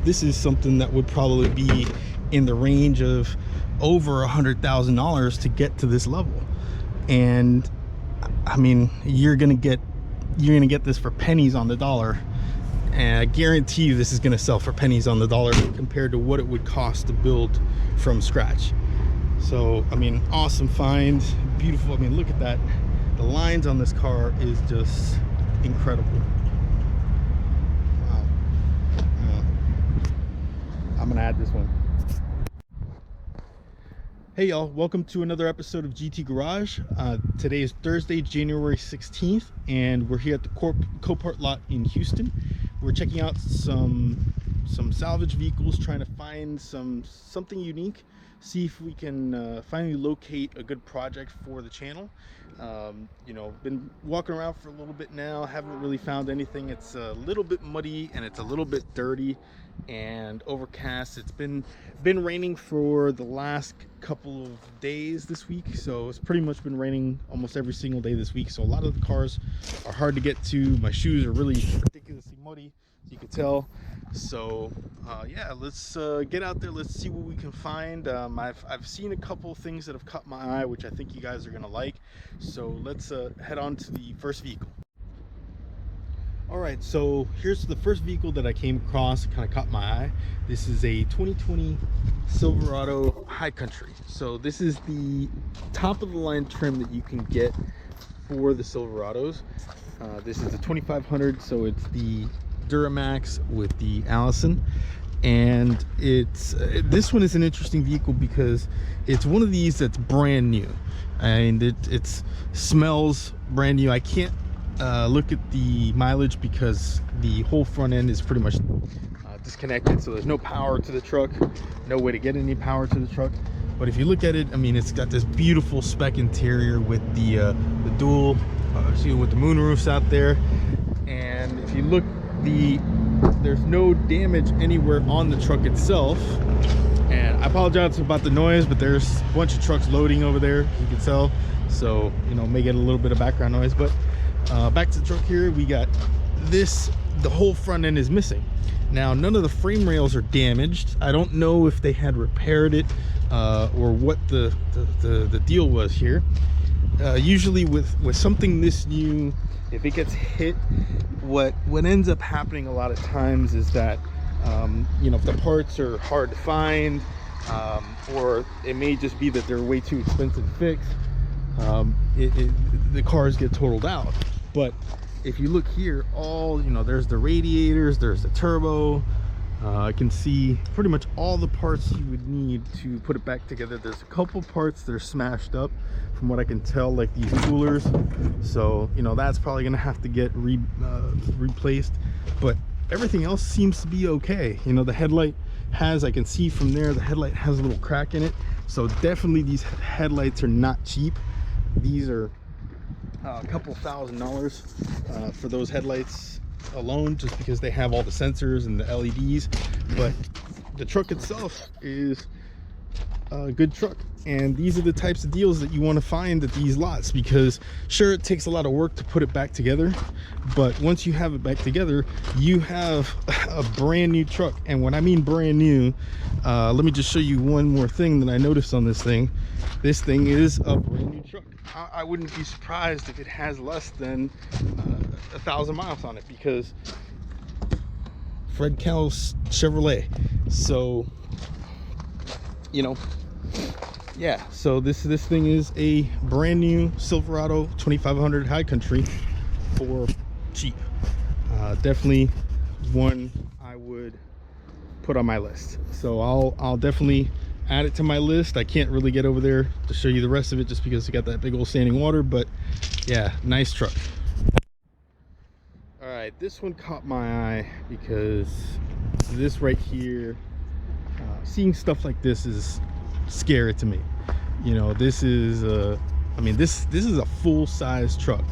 this is something that would probably be in the range of over $100,000 to get to this level. And I mean, you're gonna get this for pennies on the dollar, and I guarantee you this is gonna sell for pennies on the dollar compared to what it would cost to build from scratch. So I mean, awesome find, beautiful. I mean, look at that. The lines on this car is just incredible. Wow. I'm gonna add this one. Hey y'all, welcome to another episode of GT Garage. Today is Thursday, January 16th, and we're here at the Copart lot in Houston. We're checking out some salvage vehicles, trying to find something unique, see if we can finally locate a good project for the channel. You know, been walking around for a little bit now, haven't really found anything. It's a little bit muddy and it's a little bit dirty and overcast. It's been raining for the last couple of days this week, so it's pretty much been raining almost every single day this week. So a lot of the cars are hard to get to. My shoes are really ridiculously muddy, you can tell. So yeah, let's get out there, let's see what we can find. I've seen a couple of things that have caught my eye, which I think you guys are gonna like. So let's head on to the first vehicle. All right, so here's the first vehicle that I came across, kind of caught my eye. This is a 2020 Silverado High Country. So this is the top of the line trim that you can get for the Silverados. This is a 2500, so it's the Duramax with the Allison. And it's this one is an interesting vehicle because it's one of these that's brand new, and it smells brand new. I can't look at the mileage because the whole front end is pretty much disconnected, so there's no power to the truck, no way to get any power to the truck. But if you look at it, I mean, it's got this beautiful spec interior with the dual see, with the moonroofs out there. And if you look, there's no damage anywhere on the truck itself. And I apologize about the noise, but there's a bunch of trucks loading over there, you can tell, so you know, may get a little bit of background noise. But back to the truck here, we got this, the whole front end is missing. Now, none of the frame rails are damaged. I don't know if they had repaired it or what the deal was here. Usually with something this new, if it gets hit, what ends up happening a lot of times is that you know, if the parts are hard to find, or it may just be that they're way too expensive to fix, the cars get totaled out. But if you look here, you know, there's the radiators, there's the turbo. I can see pretty much all the parts you would need to put it back together. There's a couple parts that are smashed up from what I can tell, like these coolers. So, you know, that's probably gonna have to get replaced. But everything else seems to be okay. You know, the headlight has, I can see from there, the headlight has a little crack in it. So definitely these headlights are not cheap. These are a couple $1,000 for those headlights alone, just because they have all the sensors and the LEDs. But the truck itself is a good truck, and these are the types of deals that you want to find at these lots, because sure, it takes a lot of work to put it back together, but once you have it back together, you have a brand new truck. And when I mean brand new, let me just show you one more thing that I noticed on this thing. This thing is a brand new truck. I wouldn't be surprised if it has less than 1,000 miles on it, because Fred Cowell's Chevrolet. So, you know, yeah, so this thing is a brand new Silverado 2500 High Country for cheap. Definitely one I would put on my list. So I'll definitely add it to my list. I can't really get over there to show you the rest of it just because it got that big old standing water, but yeah, nice truck. All right, this one caught my eye because this right here, seeing stuff like this is scary to me. You know, this is I mean, this is a full-size truck,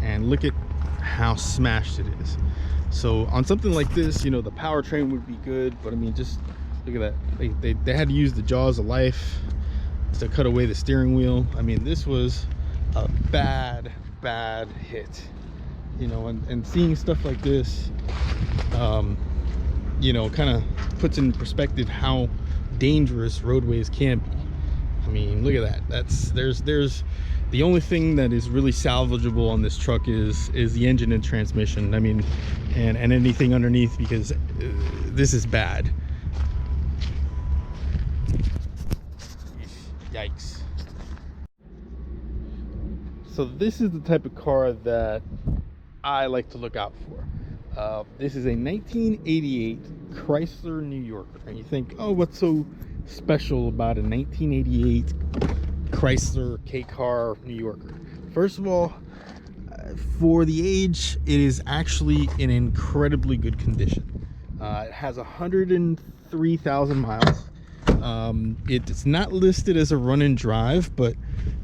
and look at how smashed it is. So on something like this, you know, the powertrain would be good, but I mean, just look at that. They had to use the jaws of life to cut away the steering wheel. I mean, this was a bad hit, you know. And seeing stuff like this, you know, kind of puts in perspective how dangerous roadways can be. I mean, look at that. There's the only thing that is really salvageable on this truck is the engine and transmission. I mean, and anything underneath, because this is bad. Yikes. So this is the type of car that I like to look out for. This is a 1988 Chrysler New Yorker. And you think, oh, what's so special about a 1988 Chrysler K-Car New Yorker? First of all, for the age, it is actually in incredibly good condition. It has 103,000 miles. It's not listed as a run and drive, but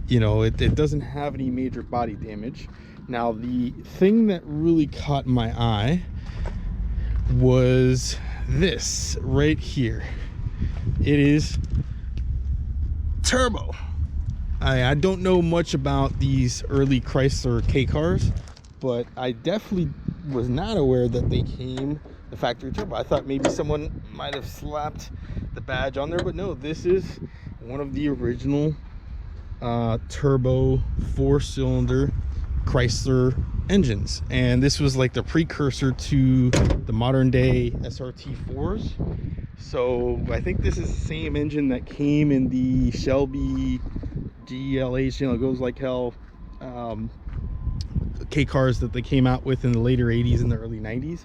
you know, it doesn't have any major body damage. Now, the thing that really caught my eye was this right here. It is turbo. I don't know much about these early Chrysler K cars, but I definitely was not aware that they came the factory turbo. I thought maybe someone might have slapped the badge on there, but no, this is one of the original turbo 4-cylinder Chrysler engines, and this was like the precursor to the modern day SRT4s. So I think this is the same engine that came in the Shelby GLH, you know, goes like hell K cars that they came out with in the later 80s and the early 90s.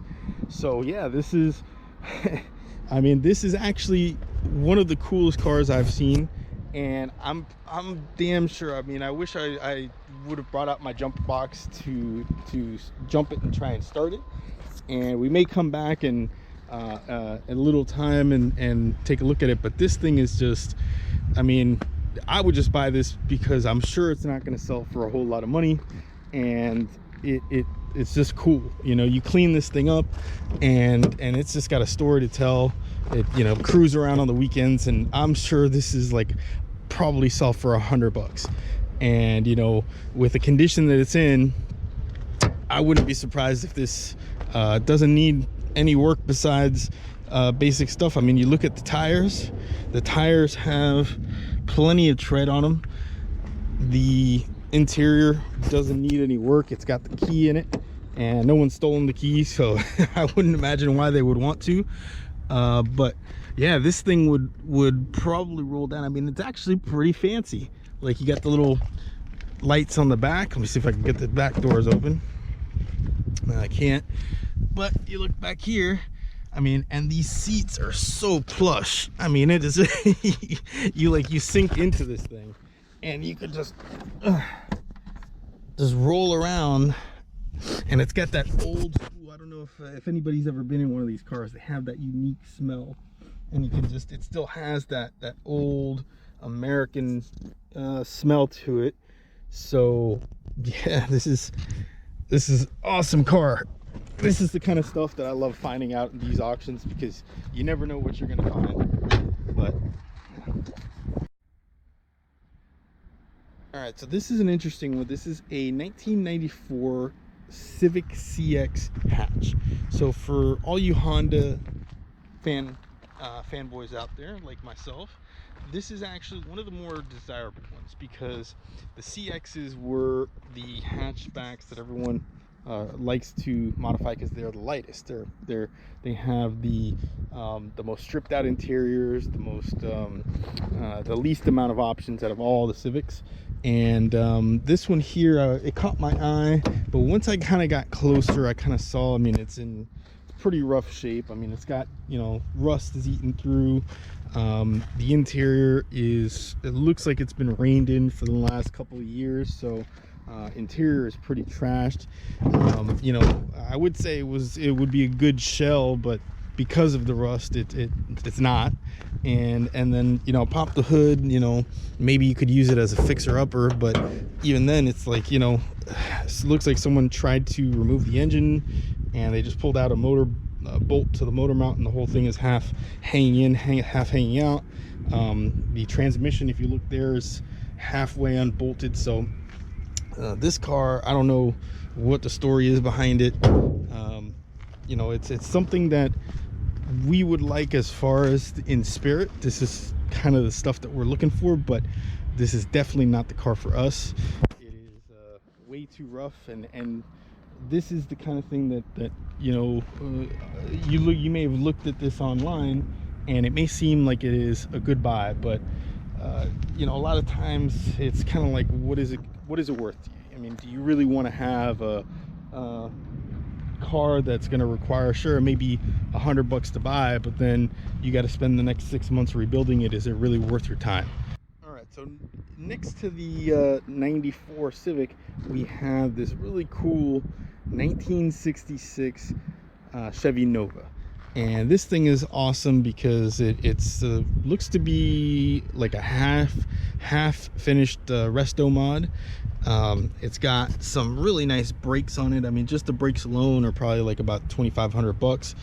So yeah, this is I mean, this is actually one of the coolest cars I've seen, and I'm damn sure, I mean, I wish I would have brought out my jump box to jump it and try and start it, and we may come back and a little time and take a look at it. But this thing is just, I mean, I would just buy this because I'm sure it's not going to sell for a whole lot of money, and it's just cool. You know, you clean this thing up, and it's just got a story to tell. It, you know, cruise around on the weekends, and I'm sure this is like probably sell for $100. And you know, with the condition that it's in, I wouldn't be surprised if this doesn't need any work besides basic stuff. I mean, you look at the tires. The tires have plenty of tread on them. The interior doesn't need any work. It's got the key in it, and no one's stolen the key, so I wouldn't imagine why they would want to. But yeah, this thing would probably roll down. I mean, it's actually pretty fancy. Like, you got the little lights on the back. Let me see if I can get the back doors open. I can't, but you look back here, I mean, and these seats are so plush. I mean, it is you sink into this thing, and you could just roll around. And it's got that old school, I don't know if anybody's ever been in one of these cars. They have that unique smell, and you can just, it still has that old American smell to it. So yeah, this is awesome car. This is the kind of stuff that I love finding out in these auctions, because you never know what you're gonna find. But all right, so this is an interesting one. This is a 1994 Civic CX hatch. So for all you Honda fanboys out there like myself, this is actually one of the more desirable ones, because the CXs were the hatchbacks that everyone likes to modify because they're the lightest. They have the most stripped out interiors, the least amount of options out of all the Civics. And this one here, it caught my eye, but once I kind of got closer, I kind of saw, I mean, it's in pretty rough shape. I mean, it's got, you know, rust is eaten through. The interior it looks like it's been rained in for the last couple of years, so interior is pretty trashed. You know, I would say it would be a good shell, but because of the rust, it's not. And then, you know, pop the hood, you know, maybe you could use it as a fixer-upper, but even then, it's like, you know, it looks like someone tried to remove the engine and they just pulled out a motor bolt to the motor mount, and the whole thing is half hanging in, half hanging out. The transmission, if you look there, is halfway unbolted. So this car, I don't know what the story is behind it. You know, it's something that we would like as far as in spirit. This is kind of the stuff that we're looking for, but this is definitely not the car for us. It is way too rough, and this is the kind of thing that you know, you may have looked at this online and it may seem like it is a good buy, but you know, a lot of times it's kind of like, what is it worth to you? I mean, do you really want to have a car that's going to require, sure, maybe $100 to buy, but then you got to spend the next 6 months rebuilding it? Is it really worth your time? All right, so next to the 94 Civic, we have this really cool 1966 Chevy Nova. And this thing is awesome because it's looks to be like a half finished resto mod. It's got some really nice brakes on it. I mean, just the brakes alone are probably like about $2,500.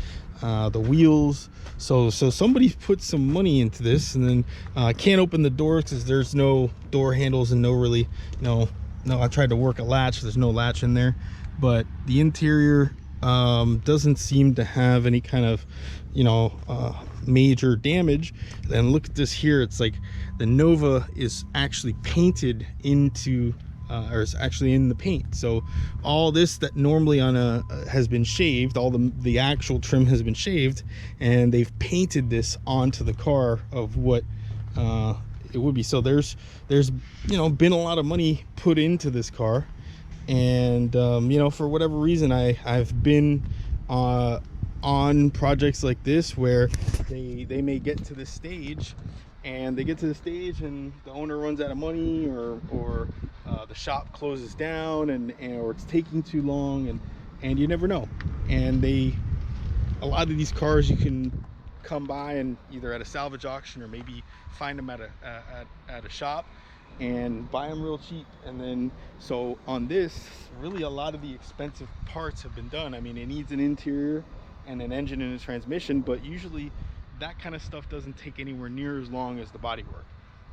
The wheels, so somebody put some money into this, and then I can't open the door because there's no door handles and no, I tried to work a latch, there's no latch in there. But the interior doesn't seem to have any kind of, major damage. And look at this here, it's like the Nova is actually painted into or is actually in the paint. So all this that normally on a has been shaved, all the actual trim has been shaved, and they've painted this onto the car of what it would be. So there's been a lot of money put into this car. And for whatever reason, I've been on projects like this where they may get to this stage, and and the owner runs out of money, or the shop closes down, or it's taking too long, and you never know. And a lot of these cars you can come by and either at a salvage auction or maybe find them at a shop and buy them real cheap. And then, so on this, really a lot of the expensive parts have been done. I mean, it needs an interior and an engine and a transmission, but usually that kind of stuff doesn't take anywhere near as long as the bodywork.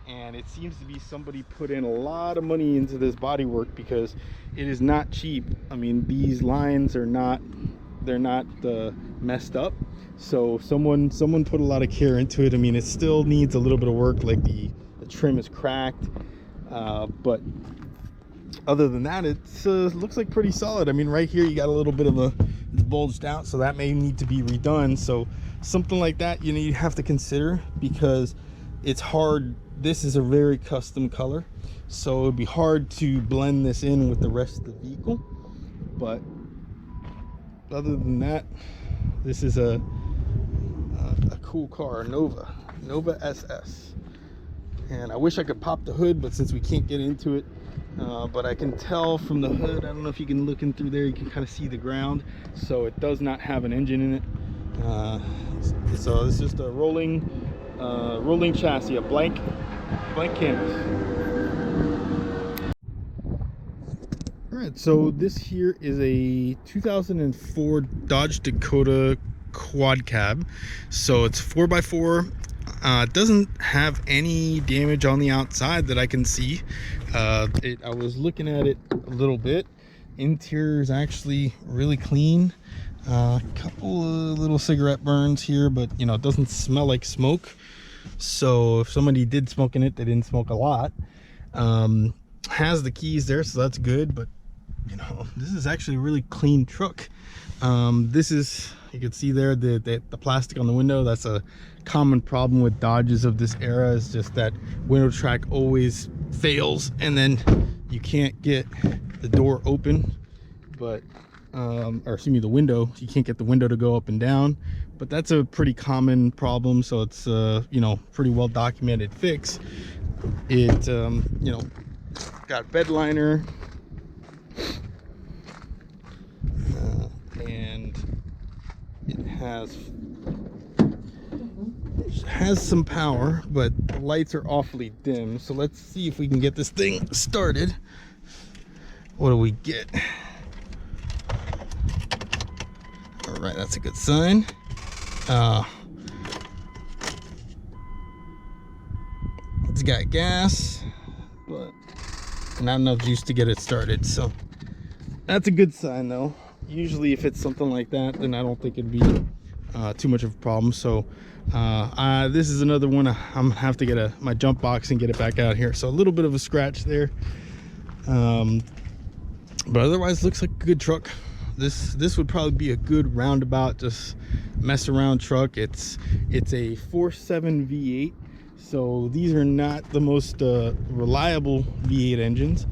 And it seems to be somebody put in a lot of money into this bodywork because it is not cheap. I mean, these lines are not, they're not messed up. So someone put a lot of care into it. I mean, it still needs a little bit of work, like the trim is cracked. But other than that, it looks like pretty solid. I mean, right here you got a little bit of it's bulged out, so that may need to be redone. So something like that, you have to consider, because it's hard. This is a very custom color, so it'd be hard to blend this in with the rest of the vehicle. But other than that, this is a cool car, Nova SS. And I wish I could pop the hood, but since we can't get into it, but I can tell from the hood, I don't know if you can look in through there, you can kind of see the ground. So it does not have an engine in it. So it's just a rolling chassis, a blank canvas. All right, so this here is a 2004 Dodge Dakota quad cab. So it's 4x4. It doesn't have any damage on the outside that I can see. I was looking at it a little bit. Interior is actually really clean. A couple of little cigarette burns here, but it doesn't smell like smoke. So if somebody did smoke in it, they didn't smoke a lot. Has the keys there, so that's good. But this is actually a really clean truck. This is, you can see there the plastic on the window. That's a common problem with Dodges of this era, is just that window track always fails, and then you can't get the door open, but or excuse me, the window, you can't get the window to go up and down. But that's a pretty common problem, so it's pretty well documented fix. It got bed liner, and it has some power, but the lights are awfully dim. So let's see if we can get this thing started. What do we get? All right, that's a good sign. It's got gas, but not enough juice to get it started. So that's a good sign, though. Usually if it's something like that, then I don't think it'd be too much of a problem. So this is another one I'm gonna have to get my jump box and get it back out here. So a little bit of a scratch there, but otherwise looks like a good truck. This would probably be a good roundabout, just mess around truck. It's a 4.7 V8, so these are not the most reliable V8 engines,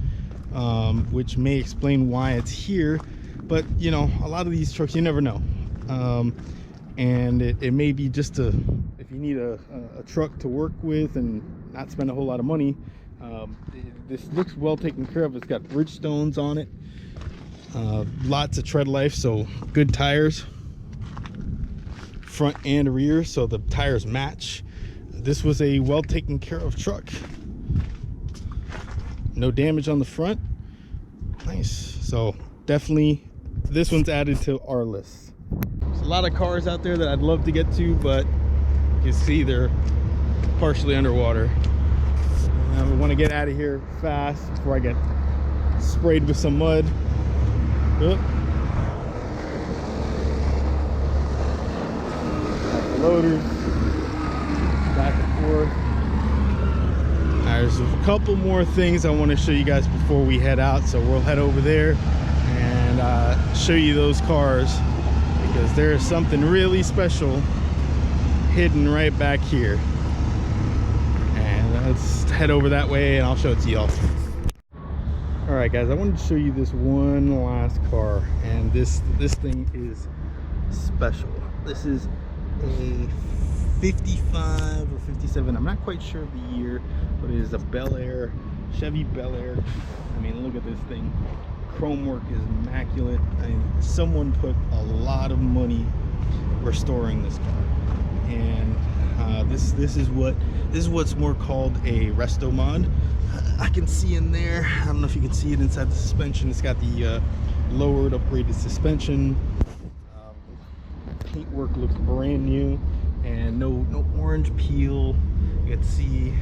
which may explain why it's here. But you know, a lot of these trucks, you never know, and it may be just if you need a truck to work with and not spend a whole lot of money. This looks well taken care of. It's got Bridgestones on it, lots of tread life, so good tires front and rear, so the tires match. This was a well taken care of truck. No damage on the front. Nice. So definitely this one's added to our list. There's a lot of cars out there that I'd love to get to, but you can see they're partially underwater. I want to get out of here fast before I get sprayed with some mud. Oop. Loaders back and forth. There's a couple more things I want to show you guys before we head out, so we'll head over there and show you those cars, because there is something really special hidden right back here. And let's head over that way and I'll show it to y'all. All right guys, I wanted to show you this one last car, and this thing is special. This is a 55 or 57, I'm not quite sure of the year, but it is a Bel Air, Chevy Bel Air. I mean, look at this thing. Chrome work is immaculate. I mean, someone put a lot of money restoring this car, and this is what's more called a resto mod. I can see in there, I don't know if you can see it inside the suspension, it's got the lowered, upgraded suspension. Paintwork looks brand new, and no orange peel. You can see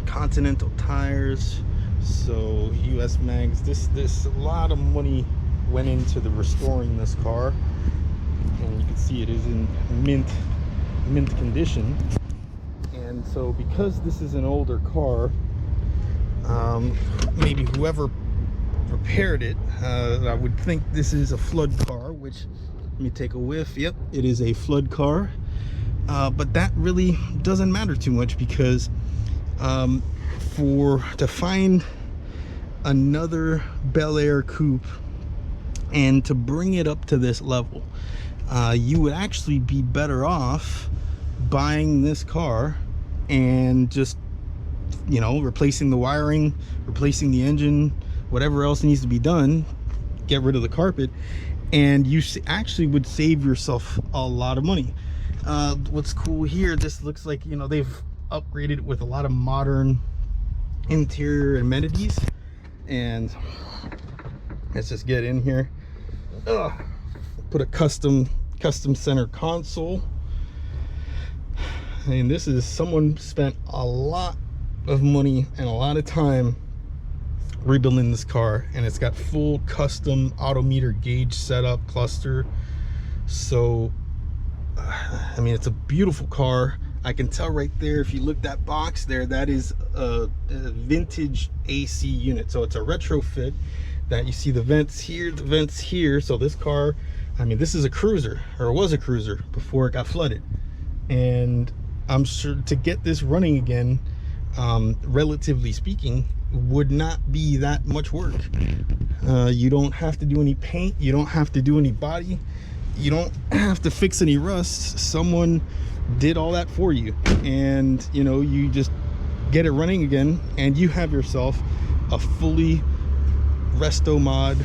Continental tires, so US mags. This a lot of money went into the restoring this car, and you can see it is in mint condition. And so because this is an older car, maybe whoever repaired it, I would think this is a flood car, which, let me take a whiff. Yep, it is a flood car, but that really doesn't matter too much, because to find another Bel Air coupe and to bring it up to this level, you would actually be better off buying this car and just, you know, replacing the wiring, replacing the engine, whatever else needs to be done, get rid of the carpet, and you actually would save yourself a lot of money. What's cool here, this looks like, you know, they've upgraded it with a lot of modern interior amenities. And let's just get in here. Put a custom center console. I mean, this is, someone spent a lot of money and a lot of time rebuilding this car, and it's got full custom autometer gauge setup, cluster. So I mean, it's a beautiful car. I can tell right there, if you look that box there, that is a vintage AC unit. So it's a retrofit that you see the vents here, the vents here. So this car, I mean, this is a cruiser, or it was a cruiser before it got flooded. And I'm sure to get this running again, relatively speaking, would not be that much work. You don't have to do any paint, you don't have to do any body, you don't have to fix any rust. Someone did all that for you, and you know, you just get it running again, and you have yourself a fully resto mod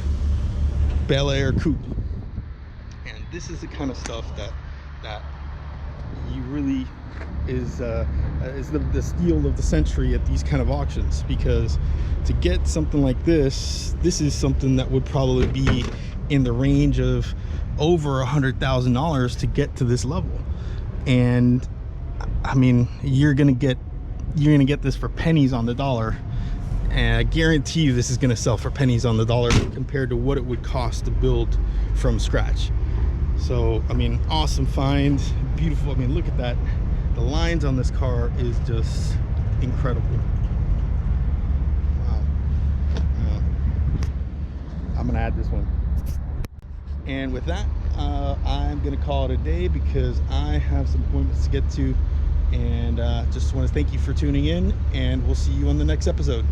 Bel Air coupe. And this is the kind of stuff that you really is the steal of the century at these kind of auctions, because to get something like this is something that would probably be in the range of over $100,000 to get to this level. And I mean, you're gonna get this for pennies on the dollar And I guarantee you this is going to sell for pennies on the dollar compared to what it would cost to build from scratch. So, I mean, awesome find, beautiful. I mean, look at that. The lines on this car is just incredible. Wow. I'm going to add this one. And with that, I'm going to call it a day because I have some appointments to get to. And just want to thank you for tuning in, and we'll see you on the next episode.